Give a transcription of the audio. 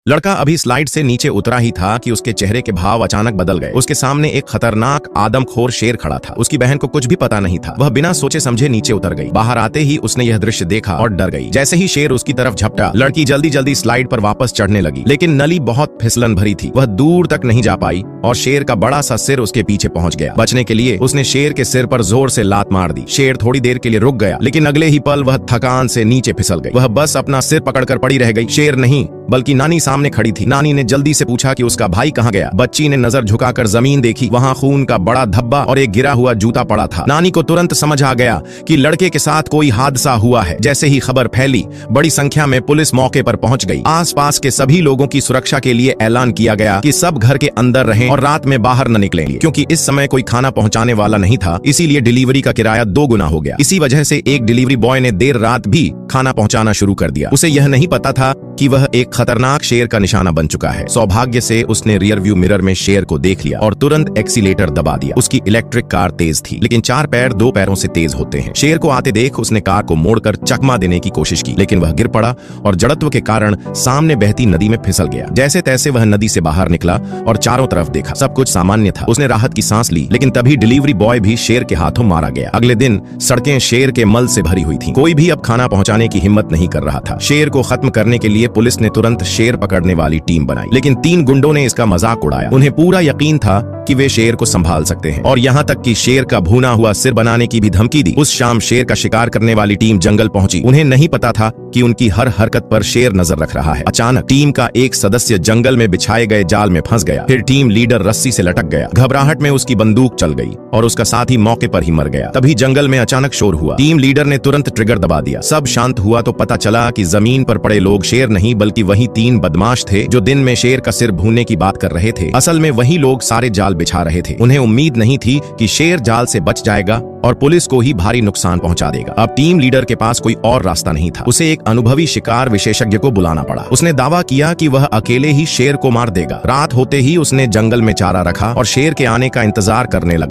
लड़का अभी स्लाइड से नीचे उतरा ही था कि उसके चेहरे के भाव अचानक बदल गए। उसके सामने एक खतरनाक आदमखोर शेर खड़ा था। उसकी बहन को कुछ भी पता नहीं था। वह बिना सोचे समझे नीचे उतर गई। बाहर आते ही उसने यह दृश्य देखा और डर गई। जैसे ही शेर उसकी तरफ झपटा, लड़की जल्दी जल्दी स्लाइड पर वापस चढ़ने लगी, लेकिन नली बहुत फिसलन भरी थी। वह दूर तक नहीं जा पाई और शेर का बड़ा सा सिर उसके पीछे पहुंच गया। बचने के लिए उसने शेर के सिर पर जोर से लात मार दी। शेर थोड़ी देर के लिए रुक गया, लेकिन अगले ही पल वह थकान से नीचे फिसल गई। वह बस अपना सिर पकड़कर पड़ी रह गई। शेर नहीं बल्कि नानी सामने खड़ी थी। नानी ने जल्दी से पूछा कि उसका भाई कहाँ गया। बच्ची ने नजर झुकाकर जमीन देखी। वहां खून का बड़ा धब्बा और एक गिरा हुआ जूता पड़ा था। नानी को तुरंत समझ आ गया कि लड़के के साथ कोई हादसा हुआ है। जैसे ही खबर फैली, बड़ी संख्या में पुलिस मौके पर पहुंच गई। आसपास के सभी लोगों की सुरक्षा के लिए ऐलान किया गया कि सब घर के अंदर रहें और रात में बाहर न निकलें, क्योंकि इस समय कोई खाना पहुंचाने वाला नहीं था। इसीलिए डिलीवरी का किराया 2 गुना हो गया। इसी वजह से एक डिलीवरी बॉय ने देर रात भी खाना पहुंचाना शुरू कर दिया। उसे यह नहीं पता था कि वह एक खतरनाक शेर का निशाना बन चुका है। सौभाग्य से उसने रियर व्यू मिरर में शेर को देख लिया और तुरंत एक्सीलेटर दबा दिया। उसकी इलेक्ट्रिक कार तेज थी, लेकिन 4 पैर 2 पैरों से तेज होते हैं। शेर को आते देख उसने कार को मोड़कर चकमा देने की कोशिश की, लेकिन वह गिर पड़ा और जड़त्व के कारण सामने बहती नदी में फिसल गया। जैसे तैसे वह नदी से बाहर निकला और चारों तरफ देखा। सब कुछ सामान्य था। उसने राहत की सांस ली, लेकिन तभी डिलीवरी बॉय भी शेर के हाथों मारा गया। अगले दिन सड़कें शेर के मल से भरी हुई थी। कोई भी अब खाना पहुंचाने की हिम्मत नहीं कर रहा था। शेर को खत्म करने के लिए पुलिस ने तुरंत शेर पकड़ने वाली टीम बनाई, लेकिन 3 गुंडों ने इसका मजाक उड़ाया। उन्हें पूरा यकीन था कि वे शेर को संभाल सकते हैं, और यहाँ तक कि शेर का भुना हुआ सिर बनाने की भी धमकी दी। उस शाम शेर का शिकार करने वाली टीम जंगल पहुंची। उन्हें नहीं पता था कि उनकी हर हरकत पर शेर नजर रख रहा है। अचानक टीम का एक सदस्य जंगल में बिछाए गए जाल में फंस गया। फिर टीम लीडर रस्सी से लटक गया। घबराहट में उसकी बंदूक चल गई और उसका साथी मौके पर ही मर गया। तभी जंगल में अचानक शोर हुआ। टीम लीडर ने तुरंत ट्रिगर दबा दिया। सब शांत हुआ तो पता चला कि जमीन पर पड़े लोग शेर नहीं बल्कि वही 3 बदमाश थे जो दिन में शेर का सिर भूनने की बात कर रहे थे। असल में वही लोग सारे जाल बिछा रहे थे। उन्हें उम्मीद नहीं थी कि शेर जाल से बच जाएगा और पुलिस को ही भारी नुकसान पहुंचा देगा। अब टीम लीडर के पास कोई और रास्ता नहीं था। उसे एक अनुभवी शिकार विशेषज्ञ को बुलाना पड़ा। उसने दावा किया कि वह अकेले ही शेर को मार देगा। रात होते ही उसने जंगल में चारा रखा और शेर के आने का इंतजार करने लगा।